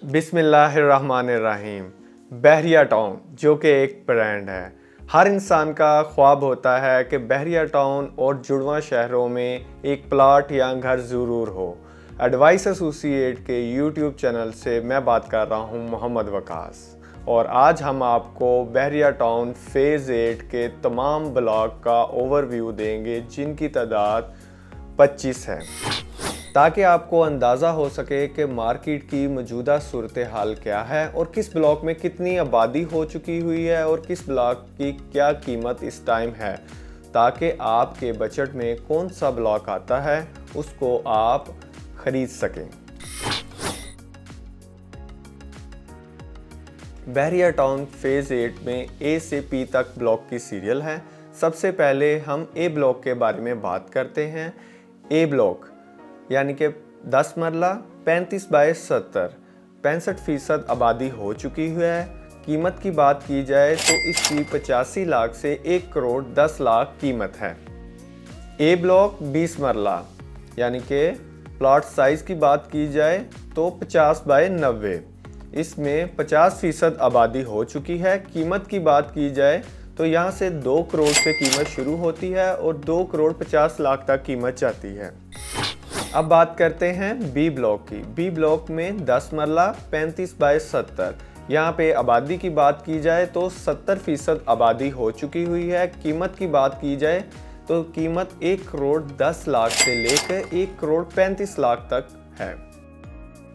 बिस्मिल्लाहिर्रहमानिर्रहीम। बहरिया टाउन जो कि एक ब्रांड है। हर इंसान का ख्वाब होता है कि बहरिया टाउन और जुड़वा शहरों में एक प्लाट या घर ज़रूर हो। एडवाइस एसोसिएट के यूट्यूब चैनल से मैं बात कर रहा हूं मोहम्मद वकास, और आज हम आपको बहरिया टाउन फ़ेज़ 8 के तमाम ब्लॉक का ओवरव्यू देंगे, जिनकी तादाद 25 है, ताकि आपको अंदाज़ा हो सके कि मार्केट की मौजूदा सूरत हाल क्या है और किस ब्लॉक में कितनी आबादी हो चुकी हुई है और किस ब्लॉक की क्या कीमत इस टाइम है, ताकि आपके बजट में कौन सा ब्लॉक आता है उसको आप ख़रीद सकें। बहरिया टाउन फ़ेज़ 8 में ए से पी तक ब्लॉक की सीरियल है। सबसे पहले हम ए ब्लॉक के बारे में बात करते हैं। ए ब्लॉक यानी कि 10 मरला 35 बाय 70, 65% आबादी हो चुकी हुई है। कीमत की बात की जाए तो इसकी 85 लाख से 1 करोड़ 10 लाख कीमत है। ए ब्लॉक 20 मरला यानी कि प्लॉट साइज़ की बात की जाए तो 50 बाय 90, इसमें 50% आबादी हो चुकी है। कीमत की बात की जाए तो यहाँ से 2 करोड़ से कीमत शुरू होती है और 2 करोड़ 50 लाख तक कीमत जाती है। अब बात करते हैं बी ब्लॉक की। बी ब्लॉक में 10 मरला 35 बाय 70, यहाँ पे आबादी की बात की जाए तो 70% आबादी हो चुकी हुई है। कीमत की बात की जाए तो कीमत 1 करोड़ 10 लाख से लेकर 1 करोड़ 35 लाख तक है।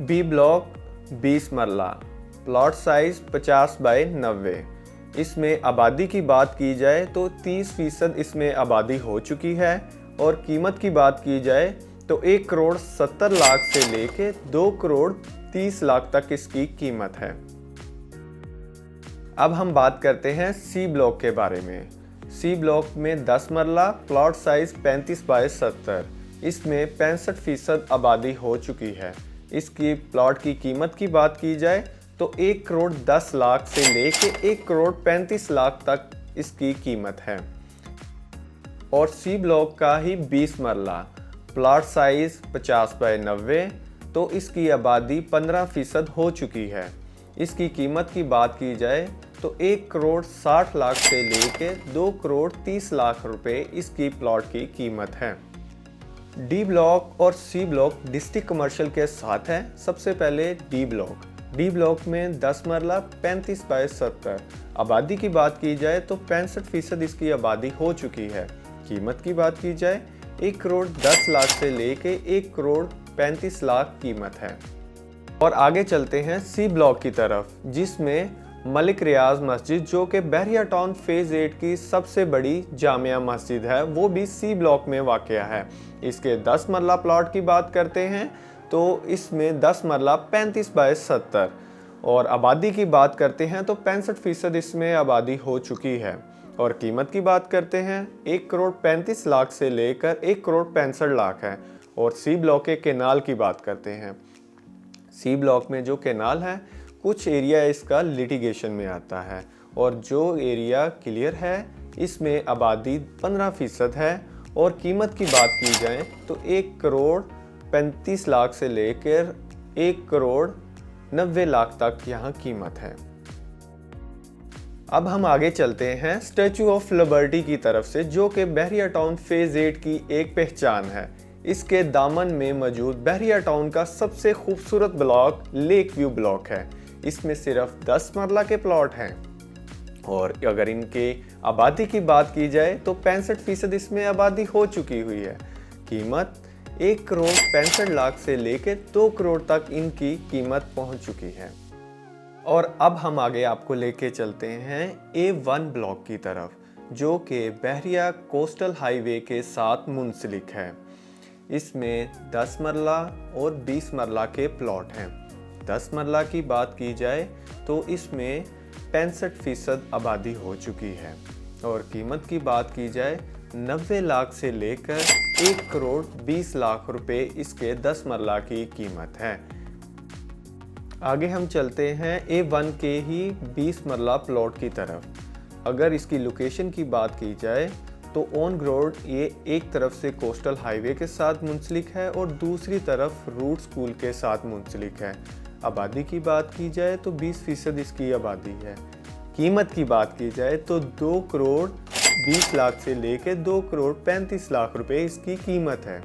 बी ब्लॉक 20 मरला, प्लॉट साइज 50 बाय 90, इसमें आबादी की बात की जाए तो 30% इसमें आबादी हो चुकी है और कीमत की बात की जाए तो 1 करोड़ 70 लाख से लेके 2 करोड़ 30 लाख तक इसकी कीमत है। अब हम बात करते हैं सी ब्लॉक के बारे में। सी ब्लॉक में 10 मरला, प्लॉट साइज 35 बाय 70, इसमें 65% आबादी हो चुकी है। इसकी प्लॉट की कीमत की बात की जाए तो 1 करोड़ 10 लाख से लेके 1 करोड़ 35 लाख तक इसकी कीमत है। और सी ब्लॉक का ही 20 मरला, प्लॉट साइज 50 बाय 90, तो इसकी आबादी 15% हो चुकी है। इसकी कीमत की बात की जाए तो 1 करोड़ 60 लाख से लेके 2 करोड़ 30 लाख रुपए इसकी प्लॉट की कीमत है। डी ब्लॉक और सी ब्लॉक डिस्ट्रिक्ट कमर्शियल के साथ है। सबसे पहले डी ब्लॉक। डी ब्लॉक में 10 मरला 35 बाय 70, आबादी की बात की जाए तो 65% इसकी आबादी हो चुकी है। कीमत की बात की जाए 1 करोड़ 10 लाख से लेके 1 करोड़ 35 लाख कीमत है। और आगे चलते हैं सी ब्लॉक की तरफ, जिसमें मलिक रियाज मस्जिद, जो कि बहरिया टाउन फ़ेज़ 8 की सबसे बड़ी जामिया मस्जिद है, वो भी सी ब्लॉक में वाक़या है। इसके 10 मरला प्लॉट की बात करते हैं तो इसमें 10 मरला 35 बाय 70 और आबादी की बात करते हैं तो 65% इसमें आबादी हो चुकी है। और कीमत की बात करते हैं 1 करोड़ 35 लाख से लेकर 1 करोड़ 65 लाख है। और सी ब्लॉक के केनाल की बात करते हैं। सी ब्लॉक में जो केनाल है, कुछ एरिया इसका लिटिगेशन में आता है और जो एरिया क्लियर है इसमें आबादी 15% है। और कीमत की बात की जाए तो 1 करोड़ 35 लाख से लेकर 1 करोड़ 90 लाख तक यहाँ कीमत है। अब हम आगे चलते हैं स्टैचू ऑफ लिबर्टी की तरफ से, जो कि बहरिया टाउन फ़ेज़ 8 की एक पहचान है। इसके दामन में मौजूद बहरिया टाउन का सबसे खूबसूरत ब्लॉक लेक व्यू ब्लॉक है। इसमें सिर्फ 10 मरला के प्लॉट हैं और अगर इनके आबादी की बात की जाए तो 65% इसमें आबादी हो चुकी हुई है। कीमत 1 करोड़ 65 लाख से लेकर 2 करोड़ तक इनकी कीमत पहुंच चुकी है। और अब हम आगे आपको लेके चलते हैं A1 ब्लॉक की तरफ, जो कि बहरिया कोस्टल हाईवे के साथ मुंसलिक है। इसमें 10 मरला और 20 मरला के प्लॉट हैं। 10 मरला की बात की जाए तो इसमें 65% आबादी हो चुकी है और कीमत की बात की जाए 90 लाख से लेकर 1 करोड़ 20 लाख रुपए इसके 10 मरला की कीमत है। आगे हम चलते हैं A1 के ही 20 मरला प्लॉट की तरफ। अगर इसकी लोकेशन की बात की जाए तो ऑन ग्रोड ये एक तरफ से कोस्टल हाईवे के साथ मुंसलिक है और दूसरी तरफ रूट स्कूल के साथ मुंसलिक है। आबादी की बात की जाए तो 20% इसकी आबादी है। कीमत की बात की जाए तो 2 करोड़ 20 लाख से लेकर 2 करोड़ 35 लाख रुपए इसकी कीमत है।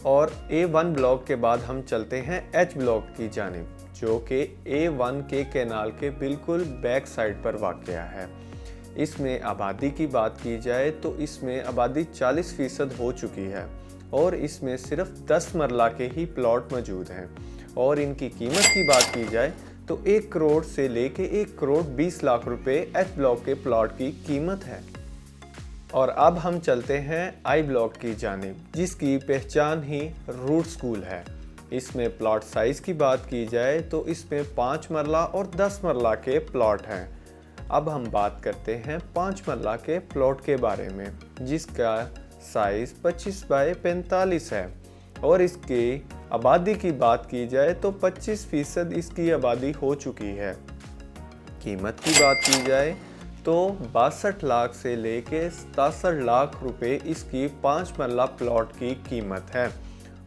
और A1 ब्लॉक के बाद हम चलते हैं H ब्लॉक की जानिब, जो कि A1 के कैनाल के बिल्कुल बैक साइड पर वाक़या है। इसमें आबादी की बात की जाए तो इसमें आबादी 40% हो चुकी है और इसमें सिर्फ 10 मरला के ही प्लॉट मौजूद हैं। और इनकी कीमत की बात की जाए तो 1 करोड़ से लेके 1 करोड़ 20 लाख रुपए एच ब्लॉक के प्लॉट की कीमत है। और अब हम चलते हैं आई ब्लॉक की जानिब, जिसकी पहचान ही रूट स्कूल है। इसमें प्लॉट साइज़ की बात की जाए तो इसमें 5 मरला और 10 मरला के प्लॉट हैं। अब हम बात करते हैं 5 मरला के प्लॉट के बारे में, जिसका साइज़ 25 बाय 45 है। और इसकी आबादी की बात की जाए तो 25% इसकी आबादी हो चुकी है। कीमत की बात की जाए तो 62 लाख से लेके 67 लाख रुपए इसकी 5 मरला प्लॉट की कीमत है।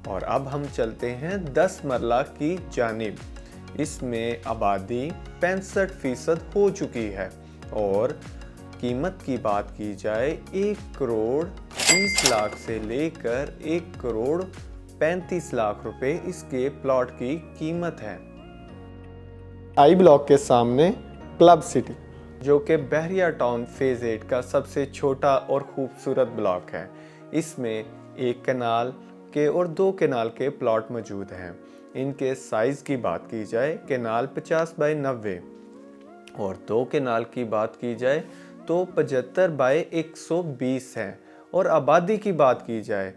और अब हम चलते हैं 10 मरला की जानिब। इसमें आबादी 65% हो चुकी है और कीमत की बात की जाए 1 करोड़ 30 लाख से लेकर 1 करोड़ 35 लाख रुपए इसके प्लॉट की कीमत है। आई ब्लॉक के सामने क्लब सिटी, जो कि बहरिया टाउन फेज 8 का सबसे छोटा और खूबसूरत ब्लॉक है। इसमें एक कैनाल के और 2 कैनाल के प्लॉट मौजूद हैं। इनके साइज़ की बात की जाए, कैनाल 50 बाय 90 और 2 कैनाल की बात की जाए तो 75 बाय 120 है। और आबादी की बात की जाए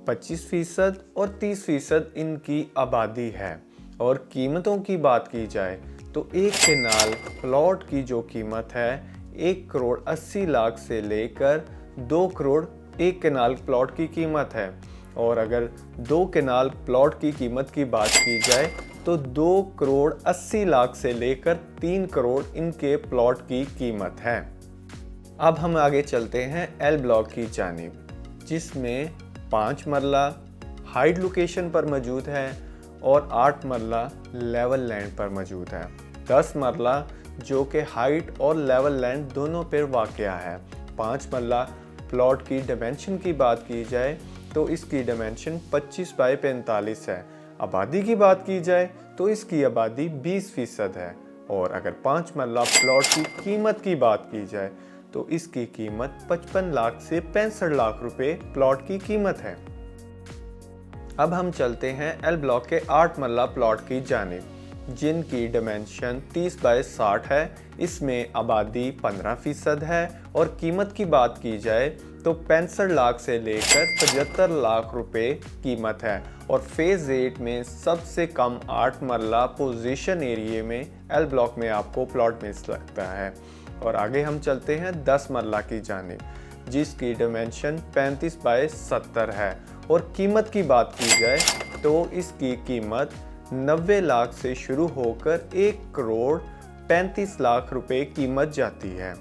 25% और 30% इनकी आबादी है। और कीमतों की बात की जाए तो एक कैनाल प्लॉट की जो कीमत है 1 करोड़ 80 लाख से लेकर 2 करोड़ एक कैनाल प्लॉट की कीमत है। और अगर 2 कैनाल प्लॉट की कीमत की बात की जाए तो 2 करोड़ 80 लाख से लेकर 3 करोड़ इनके प्लॉट की कीमत है। अब हम आगे चलते हैं एल ब्लॉक की जानिब, जिसमें 5 मरला हाइड लोकेशन पर मौजूद है और 8 मरला लेवल लैंड पर मौजूद है। 10 मरला जो कि हाइट और लेवल लैंड दोनों पर वाक़या है। 5 मरला प्लॉट की डायमेंशन की बात की जाए तो इसकी डायमेंशन 25 बाय 45 है। आबादी की बात की जाए तो इसकी आबादी 20% है। और अगर 5 मरला प्लॉट की कीमत की बात की जाए तो इसकी कीमत 55 लाख से 65 लाख रुपए प्लॉट की कीमत है। अब हम चलते हैं एल ब्लॉक के 8 मरला प्लॉट की जानिब, जिनकी डायमेंशन 30 बाय 60 है। इसमें आबादी 15% है और कीमत की बात की जाए तो 65 लाख से लेकर 75 लाख रुपए कीमत है। और फेज 8 में सबसे कम 8 मरला पोजीशन एरिया में एल ब्लॉक में आपको प्लॉट मिल सकता है। और आगे हम चलते हैं 10 मरला की जानिब, जिसकी डायमेंशन 35 बाय 70 है। और कीमत की बात की जाए तो इसकी कीमत 90 लाख से शुरू होकर 1 करोड़ 35 लाख रुपए कीमत जाती है।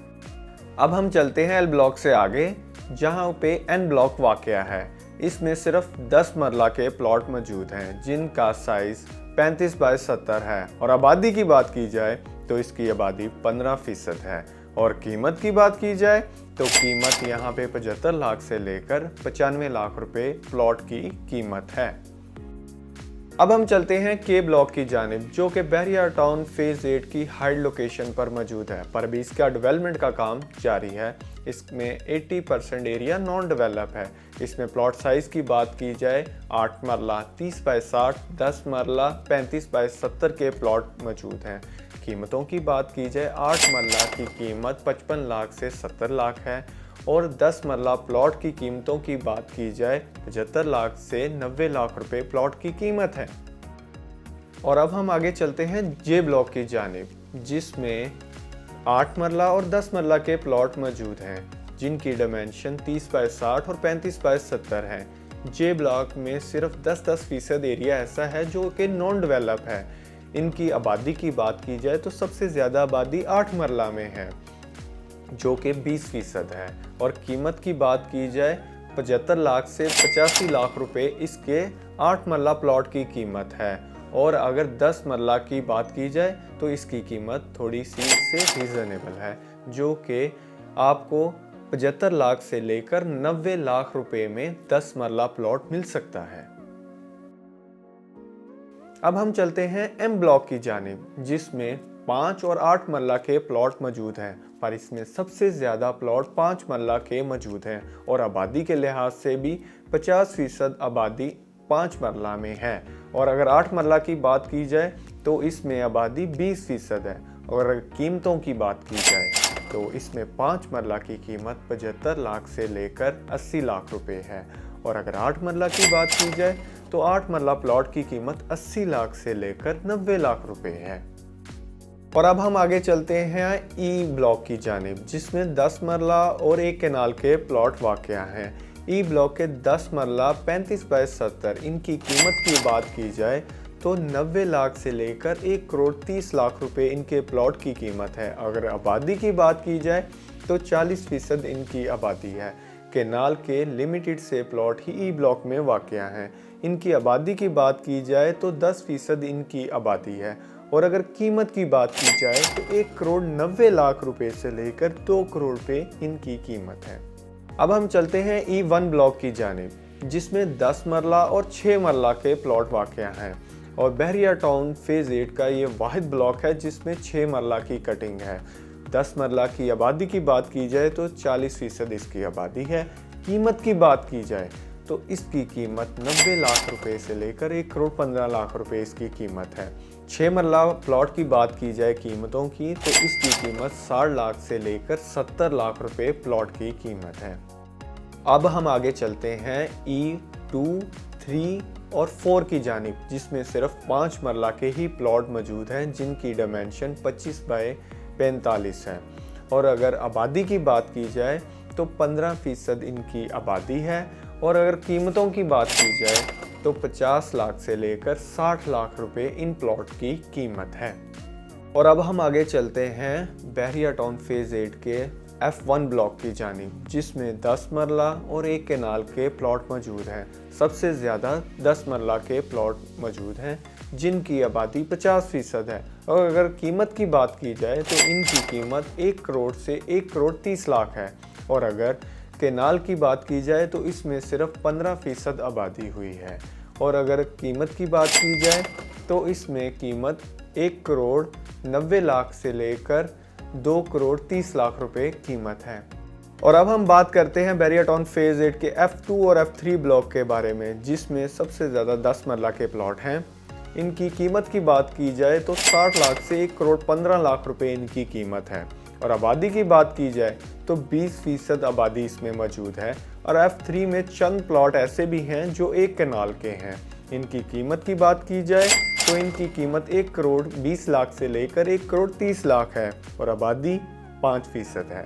अब हम चलते हैं एल ब्लॉक से आगे, जहां पे एन ब्लॉक वाक़या है। इसमें सिर्फ 10 मरला के प्लॉट मौजूद हैं, जिनका साइज़ 35 बाय 70 है। और आबादी की बात की जाए तो इसकी आबादी 15% है। और कीमत की बात की जाए तो कीमत यहाँ पे 75 लाख से लेकर 95 लाख रुपए प्लॉट की कीमत है। अब हम चलते हैं के ब्लॉक की जानिब, जो कि बहरिया टाउन फेज 8 की हाइड लोकेशन पर मौजूद है, पर अभी इसका डेवलपमेंट का काम जारी है। इसमें 80% एरिया नॉन डेवलप है। इसमें प्लॉट साइज़ की बात की जाए 8 मरला 30 बाय 60, 10 मरला 35 बाय 70 के प्लॉट मौजूद हैं। कीमतों की बात की जाए 8 मरला की कीमत 55 लाख से 70 लाख है और 10 मरला प्लॉट की कीमतों की बात की जाए 75 लाख से 90 लाख रुपए प्लॉट की कीमत है। और अब हम आगे चलते हैं जे ब्लॉक की जानिब, जिसमें 8 मरला और 10 मरला के प्लॉट मौजूद हैं, जिनकी डायमेंशन 30 बाय 60 और 35 बाय 70 है। जे ब्लॉक में सिर्फ 10% एरिया ऐसा है जो कि नॉन डेवलप है। इनकी आबादी की बात की जाए तो सबसे ज़्यादा आबादी 8 मरला में है, जो कि 20% है। और कीमत की बात की जाए 75 लाख से 85 लाख रुपए इसके 8 मरला प्लॉट की कीमत है। और अगर 10 मरला की बात की जाए तो इसकी कीमत थोड़ी सी इससे रीज़नेबल है, जो कि आपको 75 लाख से लेकर 90 लाख रुपए में 10 मरला प्लॉट मिल सकता है। अब हम चलते हैं एम ब्लॉक की जानिब, जिसमें 5 और 8 मरला के प्लॉट मौजूद हैं, पर इसमें सबसे ज़्यादा प्लॉट 5 मरला के मौजूद हैं और आबादी के लिहाज से भी 50% आबादी 5 मरला में है। और अगर 8 मरला की बात की जाए तो इसमें आबादी 20% है। और अगर कीमतों की बात की जाए तो इसमें 5 मरला की कीमत 75 लाख से लेकर 80 लाख रुपए है। और अगर 8 मरला की बात की जाए तो 8 मरला प्लॉट की कीमत 80 लाख से लेकर 90 लाख रुपए है। और अब हम आगे चलते हैं ई ब्लॉक की जानिब, जिसमें 10 मरला और 1 कैनाल के प्लॉट वाक़या हैं। ई ब्लॉक के 10 मरला 35 बाय 70, इनकी कीमत की बात की जाए तो 90 लाख से लेकर 1 करोड़ 30 लाख रुपए इनके प्लॉट की कीमत है। अगर आबादी की बात की जाए तो 40% इनकी आबादी है। कैनाल के लिमिटेड से प्लॉट ही ई ब्लॉक में वाक़या हैं। इनकी आबादी की बात की जाए तो 10% इनकी आबादी है। और अगर कीमत की बात की जाए तो 1 करोड़ 90 लाख रुपए से लेकर 2 करोड़ रुपए इनकी कीमत है। अब हम चलते हैं E1 ब्लॉक की जानिब, जिसमें 10 मरला और 6 मरला के प्लॉट वाक़या हैं। और बहरिया टाउन फेज़ 8 का ये वाहिद ब्लॉक है जिसमें 6 मरला की कटिंग है। 10 मरला की आबादी की बात की जाए तो 40% इसकी आबादी है। कीमत की बात की जाए तो इसकी कीमत 90 लाख रुपए से लेकर 1 करोड़ 15 लाख रुपए इसकी कीमत है। 6 मरला प्लॉट की बात की जाए कीमतों की तो इसकी कीमत 60 लाख से लेकर 70 लाख रुपए प्लॉट की कीमत है। अब हम आगे चलते हैं E2, 3 और 4 की जानिब, जिसमें सिर्फ 5 मरला के ही प्लॉट मौजूद हैं जिनकी डायमेंशन 25 बाय 45 है। और अगर आबादी की बात की जाए तो 15% इनकी आबादी है। और अगर कीमतों की बात की जाए तो 50 लाख से लेकर 60 लाख रुपए इन प्लॉट की कीमत है। और अब हम आगे चलते हैं बहरिया टाउन फेज़ 8 के F1 ब्लॉक की जानिब, जिसमें 10 मरला और 1 कैनाल के प्लॉट मौजूद हैं। सबसे ज़्यादा 10 मरला के प्लॉट मौजूद हैं जिनकी आबादी 50% है। और अगर कीमत की बात की जाए तो इनकी कीमत 1 करोड़ से 1 करोड़ 30 लाख है। और अगर कैनाल की बात की जाए तो इसमें सिर्फ 15% आबादी हुई है। और अगर कीमत की बात की जाए तो इसमें कीमत 1 करोड़ 90 लाख से लेकर 2 करोड़ 30 लाख रुपए कीमत है। और अब हम बात करते हैं बहरिया टाउन फेज़ 8 के F2 और F3 ब्लॉक के बारे में, जिसमें सबसे ज़्यादा 10 मरला के प्लॉट हैं। इनकी कीमत की बात की जाए तो 60 लाख से 1 करोड़ 15 लाख रुपए इनकी कीमत है। और आबादी की बात की जाए तो 20% आबादी इसमें मौजूद है। और F3 में चंद प्लॉट ऐसे भी हैं जो 1 कैनाल के हैं। इनकी कीमत की बात की जाए तो इनकी कीमत 1 करोड़ 20 लाख से लेकर 1 करोड़ 30 लाख है और आबादी 5% है।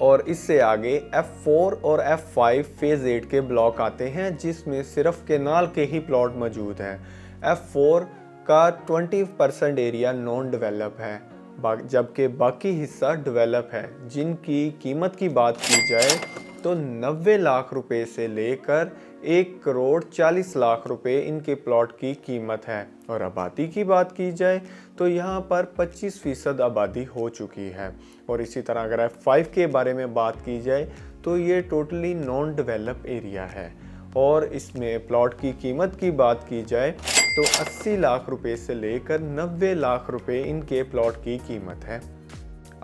और इससे आगे F4 और F5 फेज़ 8 के ब्लॉक आते हैं, जिसमें सिर्फ कैनाल के ही प्लॉट मौजूद हैं। F4 का 20% एरिया नॉन डेवलप है, जबकि बाकी हिस्सा डेवलप है, जिनकी कीमत की बात की जाए तो 90 लाख रुपए से लेकर 1 करोड़ 40 लाख रुपए इनके प्लॉट की कीमत है। और आबादी की बात की जाए तो यहाँ पर 25% आबादी हो चुकी है। और इसी तरह अगर F5 के बारे में बात की जाए तो ये टोटली नॉन डेवलप एरिया है। और इसमें प्लॉट की कीमत की बात की जाए तो 80 लाख रुपए से लेकर 90 लाख रुपए इनके प्लॉट की कीमत है।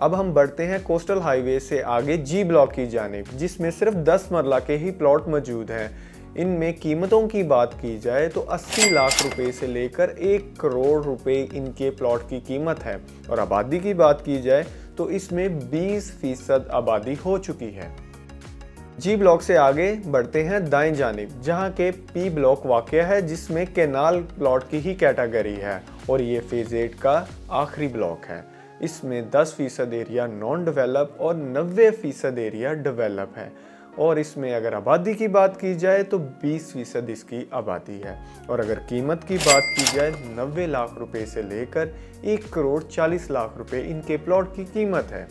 अब हम बढ़ते हैं कोस्टल हाईवे से आगे जी ब्लॉक की जानिब, जिसमें सिर्फ 10 मरला के ही प्लॉट मौजूद हैं। इनमें कीमतों की बात की जाए तो 80 लाख रुपए से लेकर 1 करोड़ रुपए इनके प्लॉट की कीमत है। और आबादी की बात की जाए तो इसमें 20% आबादी हो चुकी है। जी ब्लॉक से आगे बढ़ते हैं दाएं जानिब, जहां के पी ब्लॉक वाक़या है, जिसमें कैनाल प्लॉट की ही कैटेगरी है। और ये फेज़ 8 का आखिरी ब्लॉक है। इसमें 10% एरिया नॉन डेवलप और 90% एरिया डेवलप है। और इसमें अगर आबादी की बात की जाए तो 20% इसकी आबादी है। और अगर कीमत की बात की जाए 90 लाख रुपए से लेकर 1 करोड़ 40 लाख रुपए इनके प्लॉट की कीमत है।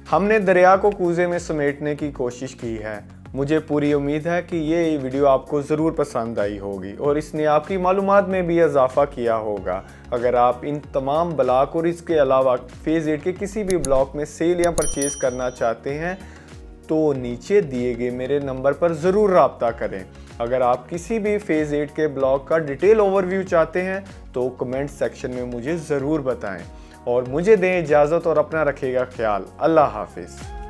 हमने दरिया को कूजे में समेटने की कोशिश की है, मुझे पूरी उम्मीद है कि ये वीडियो आपको ज़रूर पसंद आई होगी और इसने आपकी मालूमात में भी इजाफ़ा किया होगा। अगर आप इन तमाम ब्लॉक और इसके अलावा फेज़ 8 के किसी भी ब्लॉक में सेल या परचेज़ करना चाहते हैं तो नीचे दिए गए मेरे नंबर पर ज़रूर रब्ता करें। अगर आप किसी भी फेज़ 8 के ब्लॉक का डिटेल ओवरव्यू चाहते हैं तो कमेंट सेक्शन में मुझे ज़रूर बताएं और मुझे दें इजाज़त और अपना रखिएगा ख्याल। अल्लाह हाफिज़।